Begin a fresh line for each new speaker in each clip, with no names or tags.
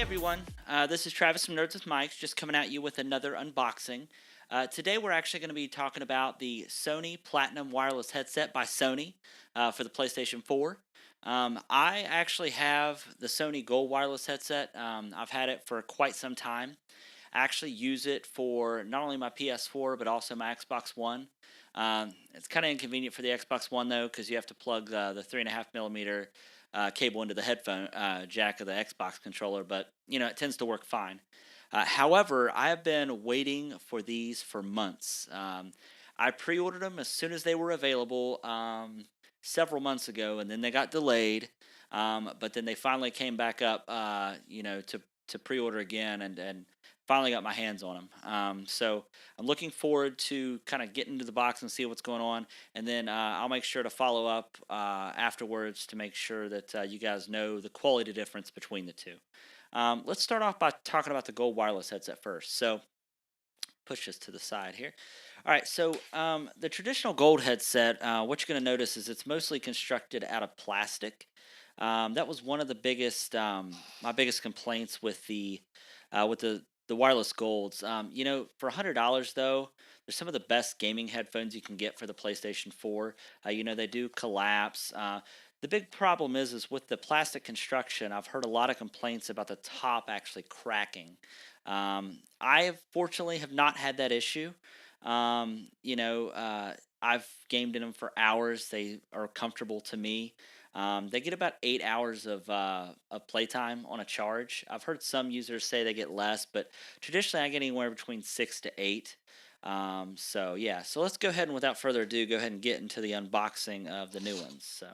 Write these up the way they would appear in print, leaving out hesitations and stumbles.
Everyone, this is Travis from Nerds with Mics, just coming at you with another unboxing. Today we're actually going to be talking about the Sony Platinum Wireless Headset by Sony for the PlayStation 4. I actually have the Sony Gold Wireless Headset. I've had it for quite some time. I actually use it for not only my PS4 but also my Xbox One. It's kind of inconvenient for the Xbox One though, because you have to plug the 3.5 millimeter cable into the headphone jack of the Xbox controller, but it tends to work fine. However, I have been waiting for these for months. I pre-ordered them as soon as they were available several months ago, and then they got delayed. But then they finally came back up, to pre-order again, and finally got my hands on them. So I'm looking forward to kind of getting into the box and see what's going on, and then I'll make sure to follow up afterwards to make sure that you guys know the quality difference between the two. Let's start off by talking about the Gold Wireless headset first. So push this to the side here. All right, so the traditional Gold headset, what you're going to notice is it's mostly constructed out of plastic. That was one of the biggest, my biggest complaints with the wireless golds. For $100 though, they're some of the best gaming headphones you can get for the PlayStation 4. They do collapse. The big problem is with the plastic construction. I've heard a lot of complaints about the top actually cracking. I fortunately have not had that issue. I've gamed in them for hours. They are comfortable to me. They get about 8 hours of playtime on a charge. I've heard some users say they get less, but traditionally I get anywhere between 6 to 8. So yeah, so let's go ahead and without further ado, go ahead and get into the unboxing of the new ones. So.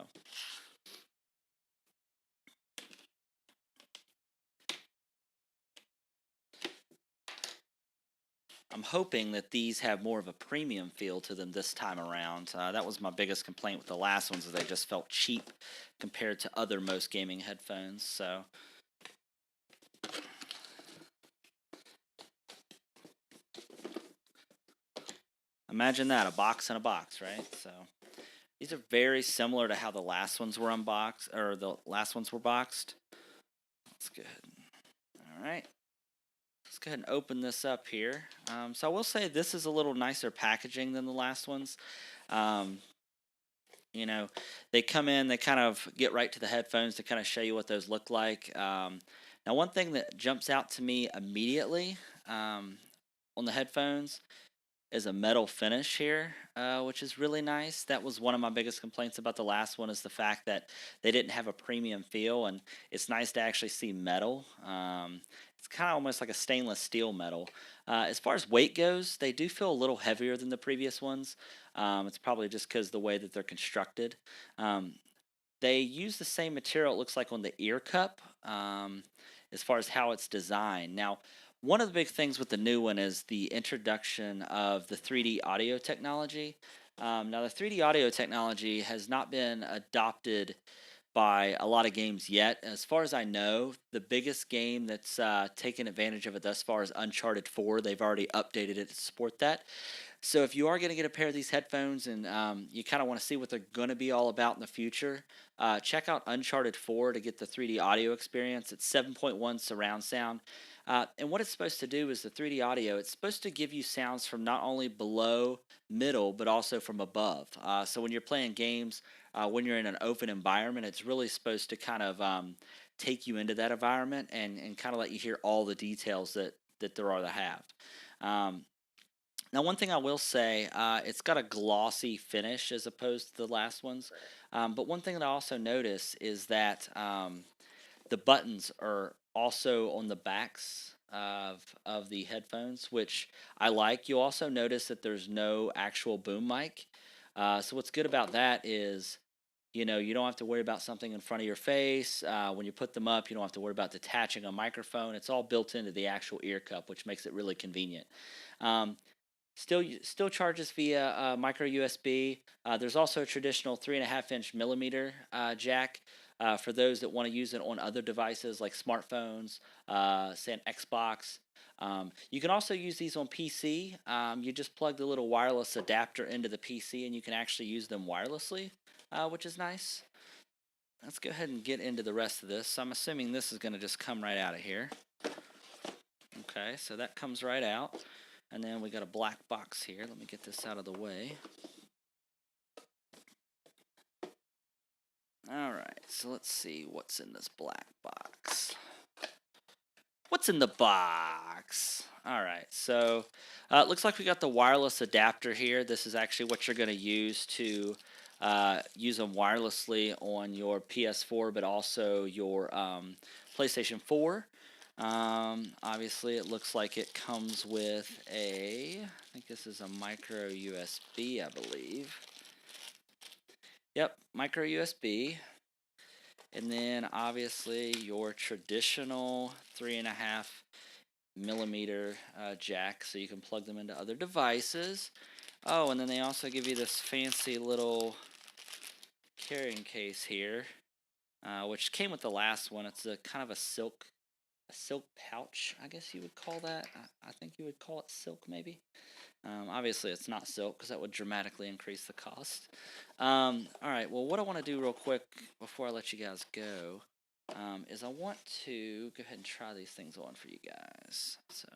I'm hoping that these have more of a premium feel to them this time around. That was my biggest complaint with the last ones, is they just felt cheap compared to other most gaming headphones. So imagine that, a box in a box, right? So these are very similar to how the last ones were unboxed, or the last ones were boxed. Let's go ahead. All right. Let's go ahead and open this up here. So I will say this is a little nicer packaging than the last ones. Um, you know, they come in, they kind of get right to the headphones to kind of show you what those look like. Now, one thing that jumps out to me immediately on the headphones is a metal finish here, which is really nice. That was one of my biggest complaints about the last one, is the fact that they didn't have a premium feel, and it's nice to actually see metal. It's kind of almost like a stainless steel metal. As far as weight goes, they do feel a little heavier than the previous ones. It's probably just because the way that they're constructed. Um, they use the same material, it looks like, on the ear cup, as far as how it's designed. Now, one of the big things with the new one is the introduction of the 3D audio technology. Now, the 3D audio technology has not been adopted by a lot of games yet. As far as I know, the biggest game that's taken advantage of it thus far is Uncharted 4. They've already updated it to support that. So if you are going to get a pair of these headphones, and you kind of want to see what they're going to be all about in the future, check out Uncharted 4 to get the 3D audio experience. It's 7.1 surround sound. And what it's supposed to do is the 3D audio, it's supposed to give you sounds from not only below, middle, but also from above. So when you're playing games, when you're in an open environment, it's really supposed to kind of take you into that environment, and kind of let you hear all the details that there are to have. Um, Now, one thing I will say, it's got a glossy finish as opposed to the last ones. But one thing that I also notice is that the buttons are also on the backs of the headphones, which I like. You'll also notice that there's no actual boom mic. So what's good about that is, you don't have to worry about something in front of your face. When you put them up, you don't have to worry about detaching a microphone. It's all built into the actual ear cup, which makes it really convenient. Um, still charges via micro USB. There's also a traditional 3.5 inch millimeter jack for those that want to use it on other devices like smartphones, say an Xbox. You can also use these on PC. You just plug the little wireless adapter into the PC, and you can actually use them wirelessly, which is nice. let's go ahead and get into the rest of this. So I'm assuming this is going to just come right out of here. Okay, so that comes right out. And then we got a black box here. Let me get this out of the way. All right, so let's see what's in this black box. What's in the box? All right, so it looks like we got the wireless adapter here. This is actually what you're going to use to use them wirelessly on your PS4, but also your PlayStation 4. Obviously, it looks like it comes with I think this is a micro USB, I believe. Yep, micro USB. And then obviously your traditional 3.5 millimeter jack, so you can plug them into other devices. Oh, and then they also give you this fancy little carrying case here, which came with the last one. It's a kind of a silk pouch, I guess you would call that. I think you would call it silk, maybe. Obviously, it's not silk because that would dramatically increase the cost. All right, well, what I want to do real quick before I let you guys go is I want to go ahead and try these things on for you guys. So,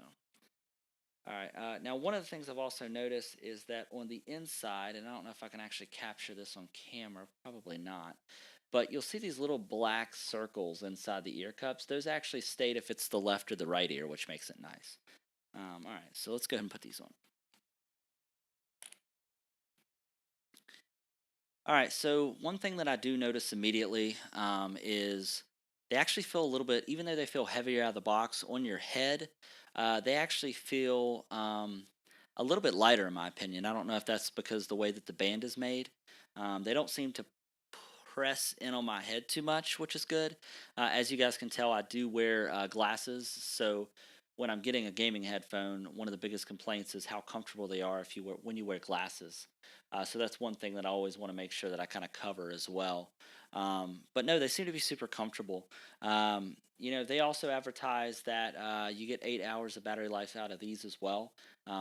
all right, now one of the things I've also noticed is that on the inside, and I don't know if I can actually capture this on camera, probably not, but you'll see these little black circles inside the ear cups. Those actually state if it's the left or the right ear, which makes it nice. All right, so let's go ahead and put these on. All right, so one thing that I do notice immediately is they actually feel a little bit, even though they feel heavier out of the box on your head, they actually feel a little bit lighter, in my opinion. I don't know if that's because the way that the band is made. They don't seem to press in on my head too much, which is good. As you guys can tell, I do wear glasses, so when I'm getting a gaming headphone, one of the biggest complaints is how comfortable they are when you wear glasses. So that's one thing that I always want to make sure that I kind of cover as well. But no, they seem to be super comfortable. They also advertise that you get 8 hours of battery life out of these as well.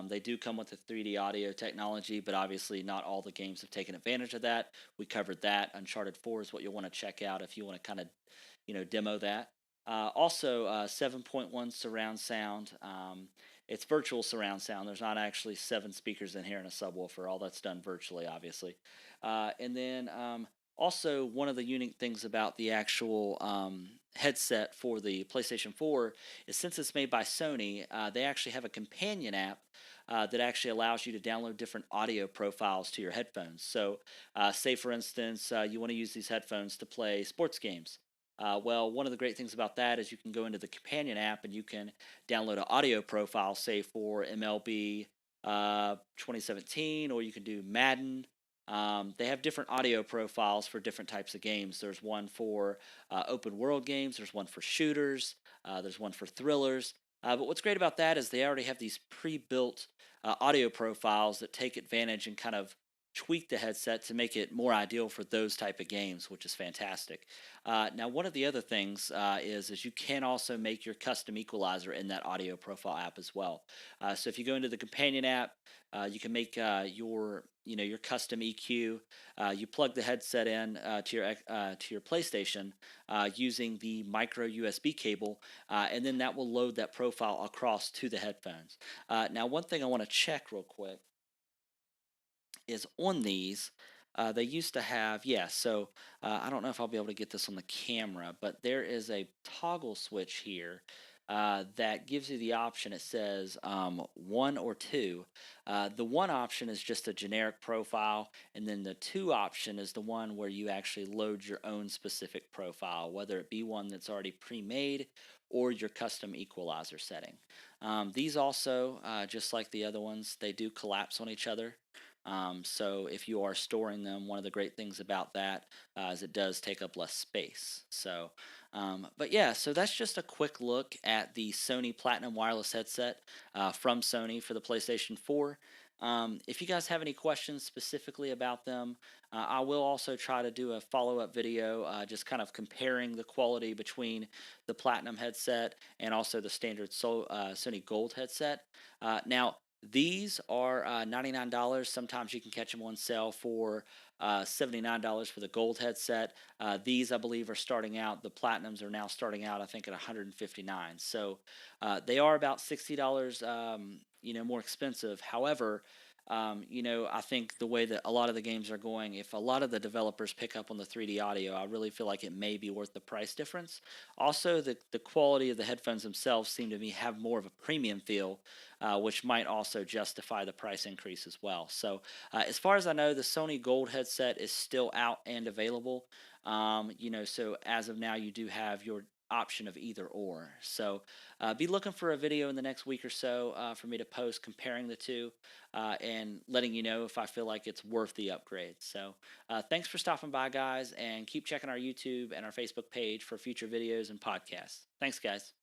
They do come with the 3D audio technology, but obviously not all the games have taken advantage of that. We covered that. Uncharted 4 is what you'll want to check out if you want to kind of, demo that. Also, 7.1 surround sound. It's virtual surround sound. There's not actually 7 speakers in here in a subwoofer. All that's done virtually, obviously. And then also, one of the unique things about the actual headset for the PlayStation 4 is since it's made by Sony, they actually have a companion app that actually allows you to download different audio profiles to your headphones. So, say for instance, you want to use these headphones to play sports games. Well, one of the great things about that is you can go into the companion app and you can download an audio profile, say for MLB 2017, or you can do Madden. They have different audio profiles for different types of games. There's one for open world games, there's one for shooters, there's one for thrillers. But what's great about that is they already have these pre built audio profiles that take advantage and kind of tweak the headset to make it more ideal for those type of games, which is fantastic. Now, one of the other things is you can also make your custom equalizer in that audio profile app as well. So if you go into the companion app, you can make your custom EQ. You plug the headset in to your PlayStation using the micro USB cable, and then that will load that profile across to the headphones. Now, one thing I want to check real quick is on these. They used to have, yeah, so I don't know if I'll be able to get this on the camera, but there is a toggle switch here that gives you the option. It says one or two. The one option is just a generic profile, and then the two option is the one where you actually load your own specific profile, whether it be one that's already pre-made or your custom equalizer setting. These also, just like the other ones, they do collapse on each other. So if you are storing them, one of the great things about that is it does take up less space. So, but yeah, so that's just a quick look at the Sony Platinum Wireless Headset from Sony for the PlayStation 4. If you guys have any questions specifically about them, I will also try to do a follow-up video just kind of comparing the quality between the Platinum headset and also the standard Sony Gold headset. Now, These are $99. Sometimes you can catch them on sale for $79 for the gold headset. These, I believe, are starting out. The platinums are now starting out, I think, at 159. So they are about $60, more expensive. However, I think the way that a lot of the games are going, if a lot of the developers pick up on the 3D audio, I really feel like it may be worth the price difference. Also, the quality of the headphones themselves seem to me have more of a premium feel, which might also justify the price increase as well. So, as far as I know, the Sony Gold headset is still out and available. So as of now, you do have your option of either or. So, be looking for a video in the next week or so for me to post comparing the two and letting you know if I feel like it's worth the upgrade. So, thanks for stopping by, guys, and keep checking our YouTube and our Facebook page for future videos and podcasts. Thanks, guys.